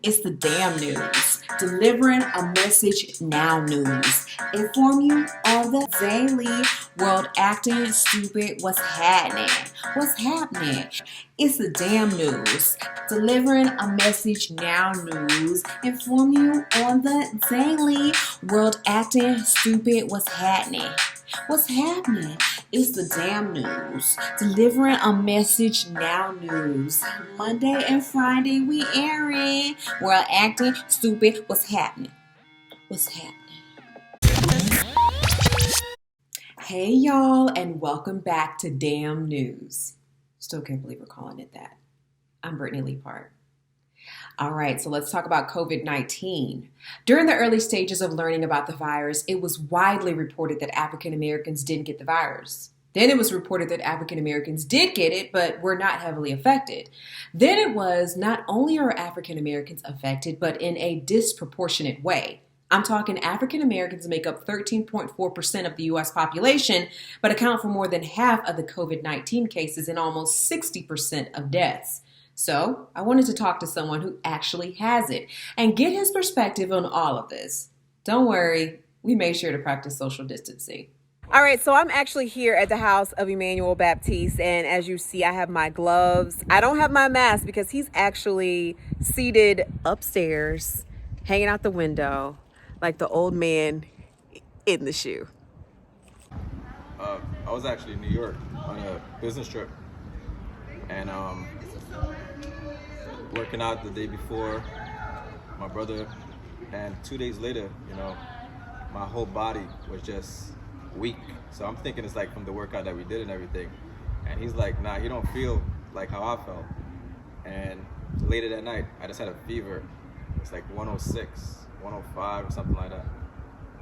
It's the damn news. Delivering a message now news. Inform you on the daily world acting stupid. What's happening? What's happening? It's the damn news. Delivering a message now news. Inform you on the daily world acting stupid. What's happening? What's happening? It's the damn news. Delivering a message now news. Monday and Friday we airing. World acting stupid. What's happening? What's happening? Hey y'all, and welcome back to D.A.M.N News. Still can't believe we're calling it that. I'm Brittany Leapart. All right, so let's talk about COVID-19. During the early stages of learning about the virus, it was widely reported that African Americans didn't get the virus. Then it was reported that African Americans did get it, but were not heavily affected. Then it was not only are African Americans affected, but in a disproportionate way. I'm talking African Americans make up 13.4% of the U.S. population, but account for more than half of the COVID-19 cases and almost 60% of deaths. So I wanted to talk to someone who actually has it and get his perspective on all of this. Don't worry, we made sure to practice social distancing. All right, so I'm actually here at the house of Emmanuel Baptiste, and as you see, I have my gloves. I don't have my mask because he's actually seated upstairs, hanging out the window, like the old man in the shoe. I was actually in New York on a business trip, and working out the day before, my brother, and 2 days later, my whole body was just weak. So I'm thinking it's like from the workout that we did and everything. And he's like, nah, you don't feel like how I felt. And later that night, I just had a fever. It's like 106, 105 or something like that.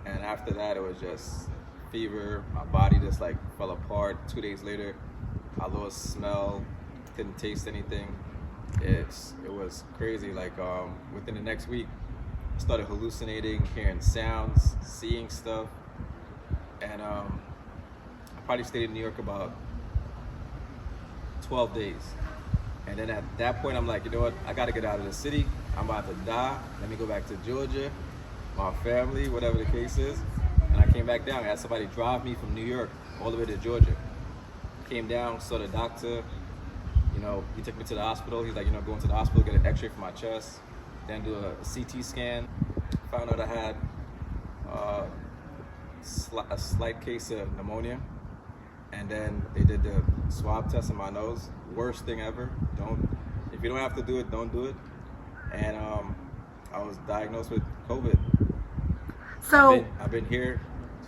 And after that, it was just fever. My body just like fell apart. 2 days later, I lost smell, couldn't taste anything. It was crazy. Like within the next week, I started hallucinating, hearing sounds, seeing stuff. And I probably stayed in New York about 12 days. And then at that point, I'm like, you know what? I got to get out of the city. I'm about to die. Let me go back to Georgia, my family, whatever the case is. And I came back down. I had somebody drive me from New York all the way to Georgia. Came down, saw the doctor. He took me to the hospital. He's like, go into the hospital, get an x-ray for my chest, then do a CT scan. Found out I had a slight case of pneumonia. And then they did the swab test in my nose. Worst thing ever. If you don't have to do it, don't do it. And I was diagnosed with COVID. So I've been here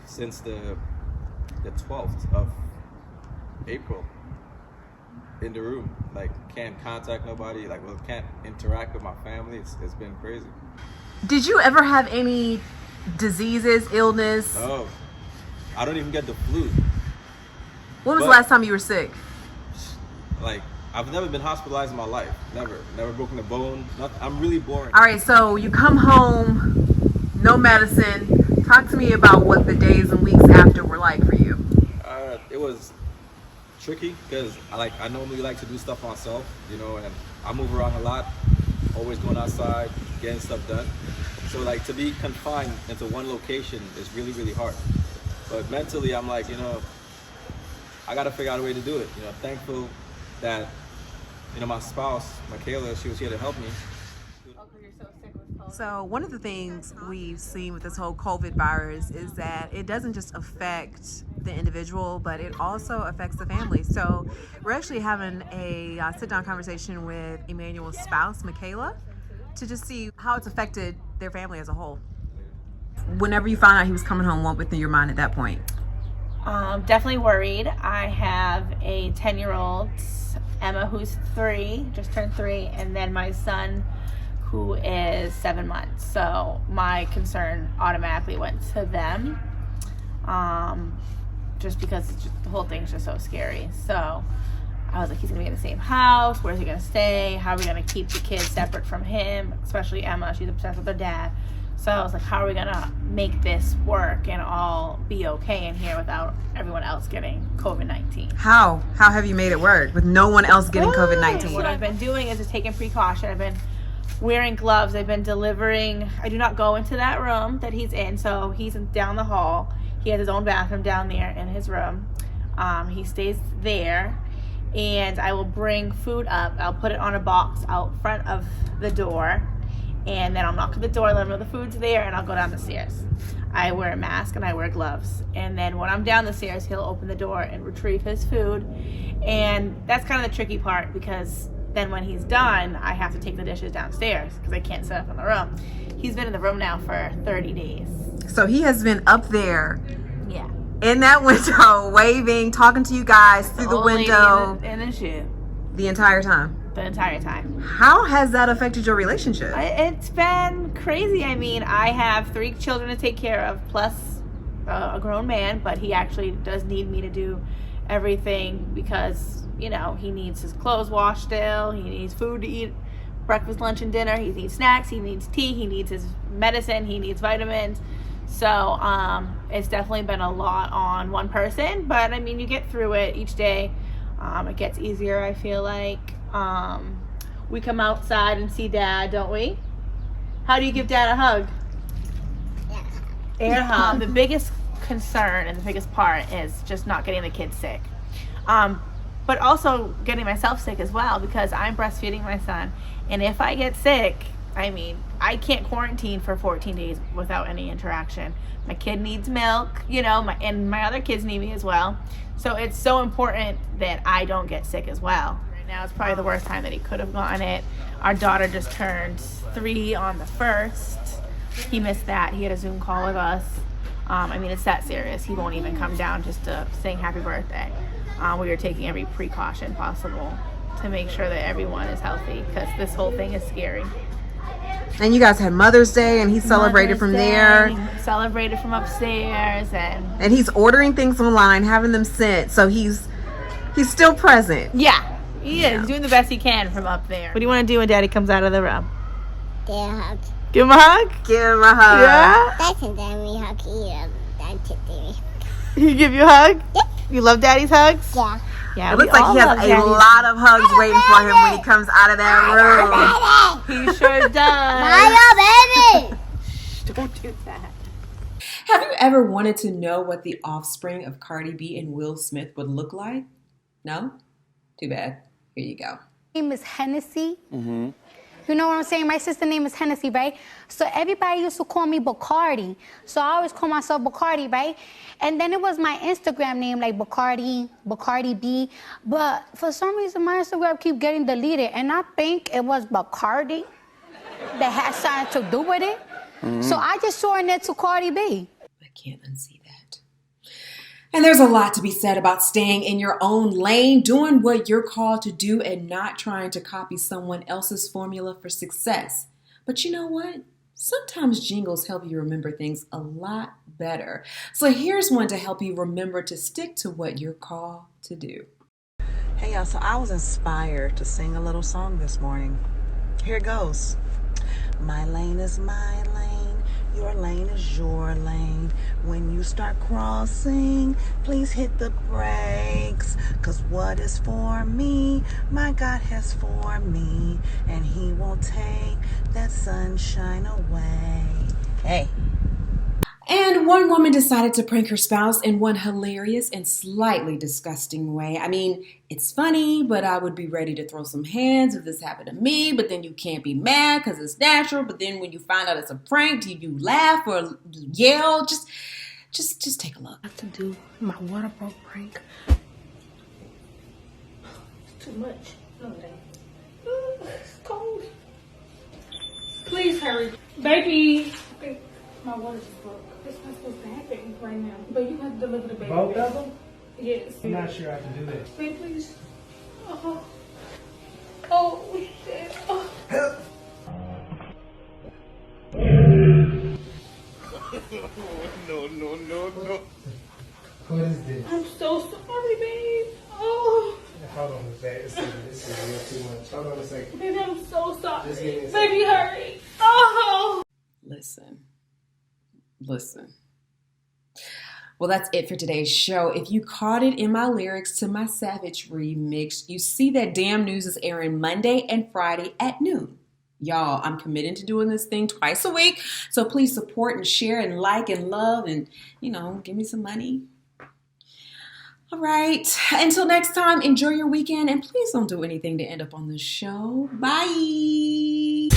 since the 12th of April. In the room, like can't contact nobody, can't interact with my family. It's been crazy. did you ever have any diseases, illness? No, I don't even get the flu. When was the last time you were sick? Like, I've never been hospitalized in my life. Never broken a bone. Nothing. I'm really boring. All right, so you come home, no medicine. Talk to me about what the days and weeks after were like for you. It was tricky because I normally like to do stuff myself, and I move around a lot, always going outside, getting stuff done. So to be confined into one location is really, really hard. But mentally, I'm like, I got to figure out a way to do it. Thankful that, my spouse, Michaela, she was here to help me. So one of the things we've seen with this whole COVID virus is that it doesn't just affect the individual, but it also affects the family. So we're actually having a sit-down conversation with Emmanuel's spouse, Michaela, to just see how it's affected their family as a whole. Whenever you found out he was coming home, what went through your mind at that point? Definitely worried. I have a 10-year-old, Emma, who's 3, just turned 3, and then my son, who is 7 months. So my concern automatically went to them, just because the whole thing's just so scary. So I was like, he's gonna be in the same house. Where's he gonna stay? How are we gonna keep the kids separate from him? Especially Emma, she's obsessed with her dad. So I was like, how are we gonna make this work and all be okay in here without everyone else getting COVID-19? How have you made it work with no one else getting COVID-19? What I've been doing is just taking precaution. I've been wearing gloves. I've been delivering. I do not go into that room that he's in. So he's down the hall. He has his own bathroom down there in his room. He stays there. And I will bring food up. I'll put it on a box out front of the door. And then I'll knock at the door, let him know the food's there, and I'll go down the stairs. I wear a mask and I wear gloves. And then when I'm down the stairs, he'll open the door and retrieve his food. And that's kind of the tricky part, because then when he's done, I have to take the dishes downstairs because I can't set up in the room. He's been in the room now for 30 days. So he has been up there. Yeah. In that window, waving, talking to you guys through the window. In the shoe. The entire time. The entire time. How has that affected your relationship? It's been crazy. I mean, I have 3 children to take care of, plus a grown man, but he actually does need me to do everything because, you know, he needs his clothes washed still, he needs food to eat, breakfast, lunch, and dinner, he needs snacks, he needs tea, he needs his medicine, he needs vitamins. So it's definitely been a lot on one person, but I mean, you get through it each day. It gets easier, I feel like. We come outside and see Dad, don't we? How do you give Dad a hug? Air hug. The biggest concern and the biggest part is just not getting the kids sick. But also getting myself sick as well, because I'm breastfeeding my son. And if I get sick, I mean, I can't quarantine for 14 days without any interaction. My kid needs milk, you know, and my other kids need me as well. So it's so important that I don't get sick as well. Right now, it's probably the worst time that he could have gotten it. Our daughter just turned 3 on the 1st. He missed that. He had a Zoom call with us. I mean, it's that serious. He won't even come down just to sing happy birthday. We are taking every precaution possible to make sure that everyone is healthy, because this whole thing is scary. And you guys had Mother's Day, and he celebrated from there. Celebrated from upstairs, and he's ordering things online, having them sent. So he's still present. Yeah, he is. He's doing the best he can from up there. What do you want to do when Daddy comes out of the room? Give a hug. Give him a hug? Give him a hug. Yeah? That's a damn hug. He give you a hug? Yep. You love Daddy's hugs? Yeah. Yeah, it looks like he has a lot of hugs waiting for him when he comes out of that room. He sure does. Mario, baby! Shh, don't do that. Have you ever wanted to know what the offspring of Cardi B and Will Smith would look like? No? Too bad. Here you go. Name is Hennessy. Mm-hmm. You know what I'm saying? My sister's name is Hennessy, right? So everybody used to call me Bacardi. So I always call myself Bacardi, right? And then it was my Instagram name, like Bacardi, Bacardi B. But for some reason, my Instagram keep getting deleted. And I think it was Bacardi that had something to do with it. Mm-hmm. So I just shortened it to Cardi B. I can't unsee that. And there's a lot to be said about staying in your own lane, doing what you're called to do, and not trying to copy someone else's formula for success. But you know what? Sometimes jingles help you remember things a lot better. So here's one to help you remember to stick to what you're called to do. Hey y'all, so I was inspired to sing a little song this morning. Here it goes. My lane is my lane, your lane is your lane. When you start crossing, please hit the brakes. 'Cause what is for me, my God has for me. And he won't take that sunshine away. Hey. And one woman decided to prank her spouse in one hilarious and slightly disgusting way. I mean, it's funny, but I would be ready to throw some hands if this happened to me. But then you can't be mad because it's natural. But then when you find out it's a prank, do you laugh or yell? Just take a look. I have to do my water broke prank. It's too much. No, it ain't. It's cold. Please hurry. Baby. Okay, my water just broke. It's not supposed to happen right now. But you have to deliver the baby. Both of them? Yes. I'm not sure I can do that. Baby, please. Oh, shit. Oh. Help! No. What is this? I'm so sorry, babe. Oh. Hold on a second. This is real too much. Hold on a second. Baby, I'm so sorry. Just give me a second. Baby, hurry. Oh. Listen. Well, that's it for today's show. If you caught it in my lyrics to my Savage remix, you see that D.A.M.N News is airing Monday and Friday at noon. Y'all, I'm committed to doing this thing twice a week. So please support and share and like and love and, give me some money. All right. Until next time, enjoy your weekend and please don't do anything to end up on the show. Bye.